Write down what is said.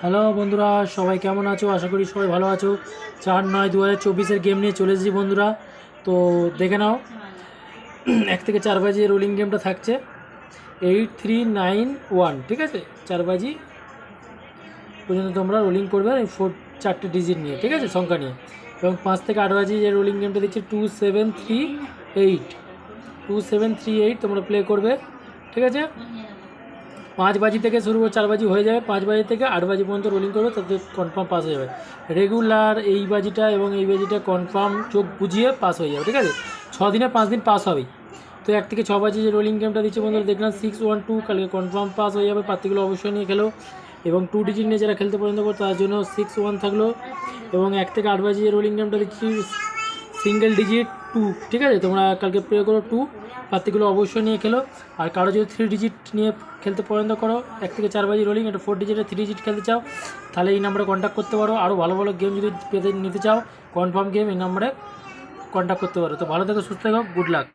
Hello বন্ধুরা, সবাই কেমন আছো? আশা করি সবাই ভালো আছো। 4/9/2024 গেম নিয়ে চলে এসেছি বন্ধুরা। তো দেখে নাও, 1 থেকে 4 বাজি রোলিং গেমটা থাকছে 8391, ঠিক আছে? 4 বাজি পর্যন্ত তোমরা রোলিং করবে এই 4 ডিজিট নিয়ে, ঠিক আছে, সংখ্যা নিয়ে। এবং 5 থেকে 8 বাজি যে রোলিং গেমটা দিচ্ছে 2738 তোমরা প্লে করবে, ঠিক আছে? 5 বাজি থেকে শুরু করে 4 বাজি হয়ে যাবে, 5 বাজি থেকে 8 বাজি পর্যন্ত রোলিং করবে, তাতে কনফার্ম পাস হয়ে যাবে। রেগুলার এই বাজিটা এবং এই বাজিটা কনফার্ম চোখ বুঝিয়ে পাস হয়ে যাবে, ঠিক আছে? 6 দিনে 5 দিন পাস হবেই। তো 1 থেকে 6 বাজি যে রোলিং গেমটা দিচ্ছে বন্ধুরা, দেখলাম 612, কালকে কনফার্ম পাস হয়ে যাবে। পাতিগুলো অবশ্যই নিয়ে খেলো। এবং 2 ডিজিট নিয়ে যারা খেলতে পছন্দ করো তার জন্য 61 থাকলো। এবং 1 থেকে 8 বাজি যে রোলিং গেমটা দিচ্ছি সিঙ্গেল ডিজিট 2, ঠিক আছে? তোমরা কালকে প্লে করো 2, পাতিগুলো অবশ্যই নিয়ে খেলো। আর কারো যদি 3 ডিজিট নিয়ে খেলতে পছন্দ করো, 1 থেকে 4 বাজি রোলিং, এটা 4 ডিজিটে 3 ডিজিট খেলতে চাও, তাহলে এই নাম্বারে কন্ট্যাক্ট করতে পারো। আরও ভালো ভালো গেম যদি পেতে নিতে চাও, কনফার্ম গেম, এই নাম্বারে কন্ট্যাক্ট করতে পারো। তো ভালো থেকো, সুস্থ থেকো, গুড লাক।